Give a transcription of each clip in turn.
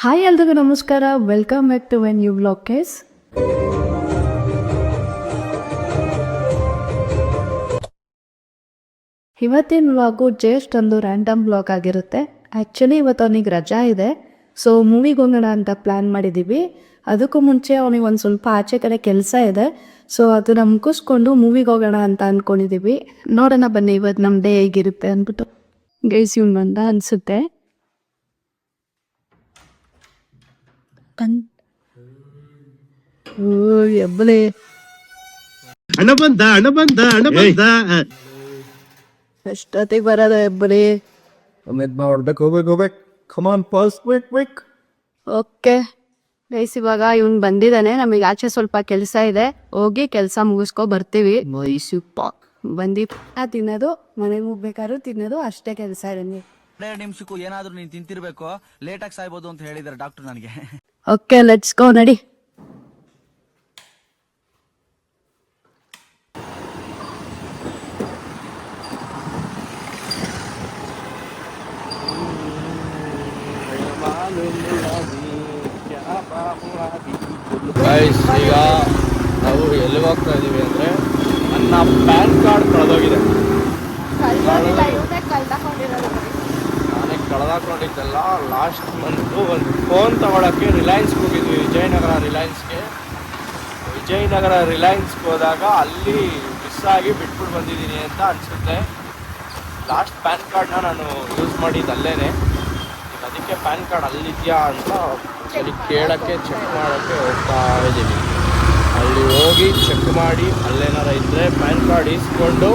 Hi ಎಲ್ರಿಗೂ ನಮಸ್ಕಾರ, welcome back to Venu vlogs. ಇವತ್ತಿನ ವ್ಲಾಗು ಜಸ್ಟ್ ಒಂದು ರ್ಯಾಂಡಮ್ ವ್ಲಾಗ್ ಆಗಿರುತ್ತೆ. ಆ್ಯಕ್ಚುಲಿ ಇವತ್ತು ಅವನಿಗೆ ರಜಾ ಇದೆ, ಸೊ ಮೂವಿಗೆ ಹೋಗೋಣ ಅಂತ ಪ್ಲ್ಯಾನ್ ಮಾಡಿದ್ದೀವಿ. ಅದಕ್ಕೂ ಮುಂಚೆ ಅವನಿಗೆ ಒಂದು ಸ್ವಲ್ಪ ಆಚೆ ಕಡೆ ಕೆಲಸ ಇದೆ, ಸೊ ಅದನ್ನು ಮುಗಿಸ್ಕೊಂಡು ಮೂವಿಗೆ ಹೋಗೋಣ ಅಂತ ಅಂದ್ಕೊಂಡಿದ್ದೀವಿ. ನೋಡೋಣ ಬನ್ನಿ ಇವತ್ತು ನಮ್ಮ ಡೇ ಹೇಗಿರುತ್ತೆ ಅಂದ್ಬಿಟ್ಟು. ಗೈಸ್ ಇವ್ನು ಬಂದ ಅನಿಸುತ್ತೆ. ಎಬ್ಬಲೆ ಎಷ್ಟೊತ್ತಿಗೆ ಬರೋದ ಎಬ್ಬಲೆ. ಓಕೆ ಗೈಸ್, ಇವಾಗ ಇವ್ನು ಬಂದಿದ್ದಾನೆ. ನಮಗೆ ಆಚೆ ಸ್ವಲ್ಪ ಕೆಲಸ ಇದೆ, ಹೋಗಿ ಕೆಲಸ ಮುಗಿಸ್ಕೊ ಬರ್ತೀವಿ. ಬಂದು ತಿನ್ನೋದು, ಮನೆಗೆ ಹೋಗ್ಬೇಕಾದ್ರು ತಿನ್ನೋದು, ಅಷ್ಟೇ ಕೆಲಸ ಇದೆ. 2 ನಿಮಿಷಕ್ಕೂ ಏನಾದ್ರೂ ನೀನ್ ತಿಂತಿರ್ಬೇಕು, ಲೇಟಾಗಿ ಸಾಯ್ಬೋದು ಅಂತ ಹೇಳಿದಾರೆ ಡಾಕ್ಟರ್ ನನಗೆ. ಓಕೆ ಲೆಟ್ಸ್ ಗೋ, ನಡಿ. ಈಗ ನಾವು ಎಲ್ಲಿಗೆ ಹೋಗ್ತಾ ಇದೀವಿ ಅಂದ್ರೆ, ನನ್ನ ಪ್ಯಾನ್ ಕಾರ್ಡ್ ಕಳೆದೋಗಿದೆ. ನಾನೇ ಕಳೆದಾಕೊಂಡಿದ್ದೆಲ್ಲ. ಲಾಸ್ಟ್ ಮಂತು ಒಂದು ಫೋನ್ ತಗೊಳಕ್ಕೆ ರಿಲಯನ್ಸ್ಗೆ ಹೋಗಿದ್ವಿ, ವಿಜಯನಗರ ರಿಲಯನ್ಸ್ಗೆ ಹೋದಾಗ ಅಲ್ಲಿ ಮಿಸ್ ಆಗಿ ಬಿಟ್ಬಿಟ್ಟು ಬಂದಿದ್ದೀನಿ ಅಂತ ಅನಿಸುತ್ತೆ. ಲಾಸ್ಟ್ ಪ್ಯಾನ್ ಕಾರ್ಡ್ನ ನಾನು ಯೂಸ್ ಮಾಡಿದ್ದು ಅಲ್ಲೇನೆ. ಅದಕ್ಕೆ ಪ್ಯಾನ್ ಕಾರ್ಡ್ ಅಲ್ಲಿದೆಯಾ ಅಂತ ಸರಿ ಕೇಳೋಕ್ಕೆ, ಚೆಕ್ ಮಾಡೋಕ್ಕೆ ಹೋಗ್ತಾ ಇದ್ದೀವಿ. ಅಲ್ಲಿ ಹೋಗಿ ಚೆಕ್ ಮಾಡಿ ಅಲ್ಲೇನಾರ ಇದ್ದರೆ ಪ್ಯಾನ್ ಕಾರ್ಡ್ ಇಸ್ಕೊಂಡು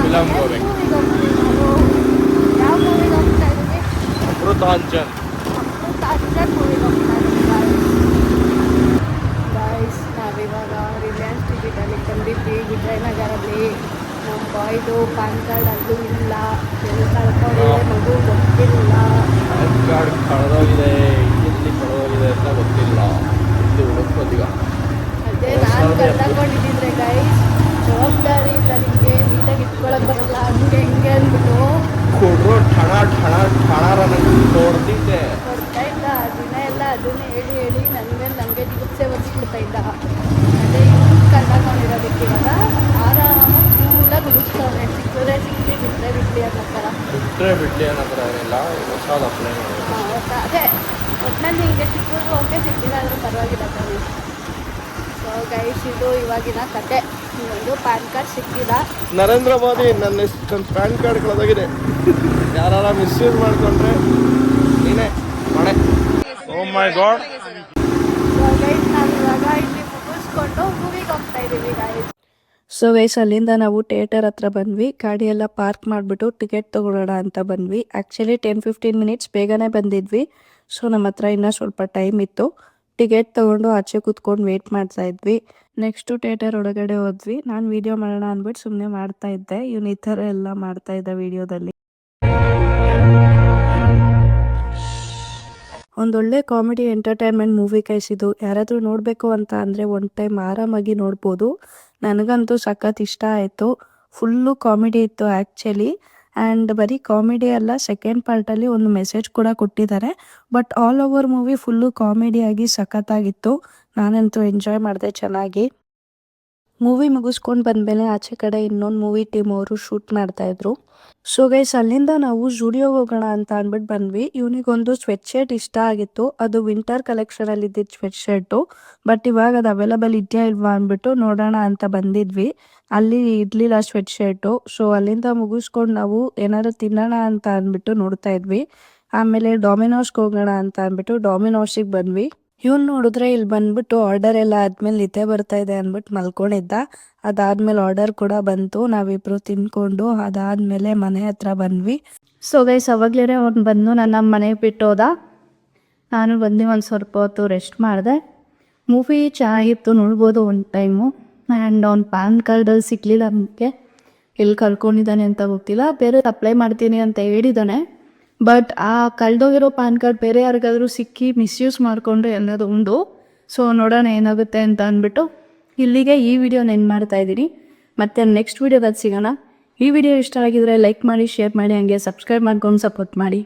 ಫಿಲಮ್ಗೆ ಹೋಗ್ಬೇಕು. ಅಮೃತಾಂಜನ್ ನಾವಿವಾಗ ರಿಲಯನ್ಸ್ ಟಿಕೆಟಲ್ಲಿ ತಂದಿದ್ವಿ ವಿಜಯನಗರಲ್ಲಿ. ನಮ್ಮ ಬಾಯ್ದು ಪ್ಯಾನ್ ಕಾರ್ಡ್ ಅಲ್ಲೂ ಇಲ್ಲ, ಎಲ್ಲಿ ಕಳ್ಕೊಂಡಿದೆ ಮಗು ಗೊತ್ತಿಲ್ಲ. ಪ್ಯಾನ್ ಕಾರ್ಡ್ ಕಳೆದೋಗಿದೆ, ಎಲ್ಲಿ ಕಳೆದೋಗಿದೆ ಅಂತ ಗೊತ್ತಿಲ್ಲ. ಇಲ್ಲಿ ಹುಡುಕೋದೀಗ ಅದೇ ನಾನು ಕಳ್ಕೊಂಡಿದ್ದಿದ್ರೆ ಗೈಸ್, ಜವಾಬ್ದಾರಿ ಇಲ್ಲ ನಿಮಗೆ, ನೀಟಾಗಿ ಇಟ್ಕೊಳಕ್ ಬರಲ್ಲ, ಹಂಗೆ ಹಿಂಗೆ ಅಂದ್ಬಿಟ್ಟು ಕೊಡ್ರೋ ಠಣ ನೋಡ್ತಿದ್ದೆ. ಕೊಡ್ತಾ ಇದ್ದ ದಿನ ಎಲ್ಲ ಅದನ್ನೇ ಹೇಳಿ ನನಗೆ ಚಿಕಿತ್ಸೆ ಒದಿಸ್ಬಿಡ್ತಾ ಇದ್ದ. ಅದೇ ಕಳ್ಕೊಂಡಿರೋದಕ್ಕೆ ಇವಾಗ ಆರಾಮಾಗಿ ಕೂಲಾಗಿ ಮುಗಿಸ್ತವ್ರೆ. ಸಿಕ್ಕಿದ್ರೆ ಸಿಕ್ಕಲಿ, ಬಿಟ್ಟರೆ ಬಿಡಲಿ ಅನ್ನೋ ಥರ ಏನಿಲ್ಲ. ಹೊಸದು ಅಪ್ಲೈ ಮಾಡಿ ಅದೇ ಒಟ್ಟಿನಲ್ಲಿ ಹಿಂಗೆ ಸಿಕ್ಕಿದ್ರು ಓಕೆ, ಸಿಕ್ಕಿಲ್ಲ ಆದರೂ ಪರವಾಗಿಲ್ಲ ತಾನೆ. ಸೊ ಗೈಸ್, ಇದು ಇವಾಗಿನ ಕತೆ. ಒಂದು ಪ್ಯಾನ್ ಕಾರ್ಡ್ ಸಿಕ್ಕಿಲ್ಲ. ನರೇಂದ್ರ ಮೋದಿ ನನ್ನ ಪ್ಯಾನ್ ಕಾರ್ಡ್ ಕಳೆದೋಗಿದೆ, ಯಾರು ಮಿಸ್ಯೂಸ್ ಮಾಡಿಕೊಂಡ್ರೆ ನೀನೇ ಮನೆ. ಓ ಮೈ ಗಾಡ್. ಸೊ ಗೈಸ್, ನಾವು ಇವಾಗ ಇಲ್ಲಿ ಮುಗಿಸ್ಕೊಂಡು ಮೂವಿಗೆ ಹೋಗ್ತಾ ಇದ್ದೀವಿ ಗೈಸ್. ಸೊ ಗೈಸ್, ಅಲ್ಲಿಂದ ನಾವು ಥಿಯೇಟರ್ ಹತ್ರ ಬಂದ್ವಿ. ಗಾಡಿಯೆಲ್ಲ ಪಾರ್ಕ್ ಮಾಡಿಬಿಟ್ಟು ಟಿಕೆಟ್ ತೊಗೊಳ್ಳೋಣ ಅಂತ ಬಂದ್ವಿ. ಆ್ಯಕ್ಚುಲಿ 10-15 ಮಿನಿಟ್ಸ್ ಬೇಗನೆ ಬಂದಿದ್ವಿ. ಸೊ ನಮ್ಮ ಹತ್ರ ಇನ್ನೂ ಸ್ವಲ್ಪ ಟೈಮ್ ಇತ್ತು. ಟಿಕೆಟ್ ತೊಗೊಂಡು ಆಚೆ ಕೂತ್ಕೊಂಡು ವೇಟ್ ಮಾಡ್ತಾ ಇದ್ವಿ. ನೆಕ್ಸ್ಟು ಥಿಯೇಟರ್ ಒಳಗಡೆ ಹೋದ್ವಿ. ನಾನು ವೀಡಿಯೋ ಮಾಡೋಣ ಅಂದ್ಬಿಟ್ಟು ಸುಮ್ಮನೆ ಮಾಡ್ತಾ ಇದ್ದೆ. ಇವನು ಈ ಥರ ಎಲ್ಲ ಮಾಡ್ತಾ ಇದ್ದ ವೀಡಿಯೋದಲ್ಲಿ. ಒಂದೊಳ್ಳೆ ಕಾಮಿಡಿ ಎಂಟರ್ಟೈನ್ಮೆಂಟ್ ಮೂವಿ ಕೈಸಿದ್ದು. ಯಾರಾದರೂ ನೋಡಬೇಕು ಅಂತ ಅಂದರೆ ಒನ್ ಟೈಮ್ ಆರಾಮಾಗಿ ನೋಡ್ಬೋದು. ನನಗಂತೂ ಸಖತ್ ಇಷ್ಟ ಆಯಿತು. ಫುಲ್ಲು ಕಾಮಿಡಿ ಇತ್ತು ಆ್ಯಕ್ಚುಲಿ. ಆ್ಯಂಡ್ ಬರೀ ಕಾಮಿಡಿ ಅಲ್ಲ, ಸೆಕೆಂಡ್ ಪಾರ್ಟಲ್ಲಿ ಒಂದು ಮೆಸೇಜ್ ಕೂಡ ಕೊಟ್ಟಿದ್ದಾರೆ. But all over movie full ಕಾಮಿಡಿಯಾಗಿ ಸಖತ್ತಾಗಿತ್ತು. ನಾನಂತೂ ಎಂಜಾಯ್ ಮಾಡಿದೆ ಚೆನ್ನಾಗಿ. ಮೂವಿ ಮುಗಿಸ್ಕೊಂಡು ಬಂದಮೇಲೆ ಆಚೆ ಕಡೆ ಇನ್ನೊಂದು ಮೂವಿ ಟೀಮ್ ಅವರು ಶೂಟ್ ಮಾಡ್ತಾಯಿದ್ರು. ಸೊ ಗೈಸ್, ಅಲ್ಲಿಂದ ನಾವು ಜುಡಿಯೋಗೆ ಹೋಗೋಣ ಅಂತ ಅಂದ್ಬಿಟ್ಟು ಬಂದ್ವಿ. ಇವನಿಗೊಂದು ಸ್ವೆಟ್ ಶರ್ಟ್ ಇಷ್ಟ ಆಗಿತ್ತು. ಅದು ವಿಂಟರ್ ಕಲೆಕ್ಷನಲ್ಲಿ ಇದ್ದಿದ್ದು ಸ್ವೆಟ್ ಶರ್ಟು. ಬಟ್ ಇವಾಗ ಅದು ಅವೈಲಬಲ್ ಇದೆಯಾ ಇಲ್ವಾ ಅಂದ್ಬಿಟ್ಟು ನೋಡೋಣ ಅಂತ ಬಂದಿದ್ವಿ. ಅಲ್ಲಿ ಇರಲಿಲ್ಲ ಸ್ವೆಟ್ ಶರ್ಟು. ಸೊ ಅಲ್ಲಿಂದ ಮುಗಿಸ್ಕೊಂಡು ನಾವು ಏನಾದ್ರು ತಿನ್ನೋಣ ಅಂತ ಅಂದ್ಬಿಟ್ಟು ನೋಡ್ತಾ ಇದ್ವಿ. ಆಮೇಲೆ ಡಾಮಿನೋಸ್ಗೆ ಹೋಗೋಣ ಅಂತ ಅಂದ್ಬಿಟ್ಟು ಡಾಮಿನೋಸಿಗೆ ಬಂದ್ವಿ. ಇವ್ನು ನೋಡಿದ್ರೆ ಇಲ್ಲಿ ಬಂದ್ಬಿಟ್ಟು ಆರ್ಡರ್ ಎಲ್ಲ ಆದ್ಮೇಲೆ ನಿದ್ದೆ ಬರ್ತಾ ಇದೆ ಅಂದ್ಬಿಟ್ಟು ಮಲ್ಕೊಂಡಿದ್ದ. ಅದಾದ್ಮೇಲೆ ಆರ್ಡರ್ ಕೂಡ ಬಂತು. ನಾವಿಬ್ರು ತಿನ್ಕೊಂಡು ಅದಾದ್ಮೇಲೆ ಮನೆ ಹತ್ರ ಬಂದ್ವಿ. ಸೊ ಗೈಸ್, ಅವಾಗಲೇ ಅವ್ನು ಬಂದು ನನ್ನ ಮನೆಗೆ ಬಿಟ್ಟೋದ. ನಾನು ಬಂದು ಒಂದು ಸ್ವಲ್ಪ ಹೊತ್ತು ರೆಸ್ಟ್ ಮಾಡಿದೆ. ಮೂವಿ ಚೆನ್ನಾಗಿತ್ತು, ನೋಡ್ಬೋದು ಒಂದು ಟೈಮು. ಆ್ಯಂಡ್ ಅವ್ನು ಪ್ಯಾನ್ ಕಾರ್ಡಲ್ಲಿ ಸಿಗಲಿಲ್ಲ, ನಮಗೆ ಎಲ್ಲಿ ಕಳ್ಕೊಂಡಿದ್ದಾನೆ ಅಂತ ಗೊತ್ತಿಲ್ಲ. ಬೇರೆ ಅಪ್ಲೈ ಮಾಡ್ತೀನಿ ಅಂತ ಹೇಳಿದ್ದಾನೆ. ಬಟ್ ಆ ಕಳೆದೋಗಿರೋ ಪ್ಯಾನ್ ಕಾರ್ಡ್ ಬೇರೆ ಯಾರಿಗಾದರೂ ಸಿಕ್ಕಿ ಮಿಸ್ಯೂಸ್ ಮಾಡಿಕೊಂಡ್ರೆ ಅನ್ನೋದು ಉಂಟು. ಸೊ ನೋಡೋಣ ಏನಾಗುತ್ತೆ ಅಂತ ಅಂದ್ಬಿಟ್ಟು ಇಲ್ಲಿಗೆ ಈ ವಿಡಿಯೋನ ಎಂಡ್ ಮಾಡ್ತಾ ಇದ್ದೀನಿ. ಮತ್ತೆ ನೆಕ್ಸ್ಟ್ ವಿಡಿಯೋದಲ್ಲಿ ಸಿಗೋಣ. ಈ ವಿಡಿಯೋ ಇಷ್ಟ ಆಗಿದ್ರೆ ಲೈಕ್ ಮಾಡಿ, ಶೇರ್ ಮಾಡಿ, ಹಾಗೆ ಸಬ್ಸ್ಕ್ರೈಬ್ ಮಾಡ್ಕೊಂಡು ಸಪೋರ್ಟ್ ಮಾಡಿ.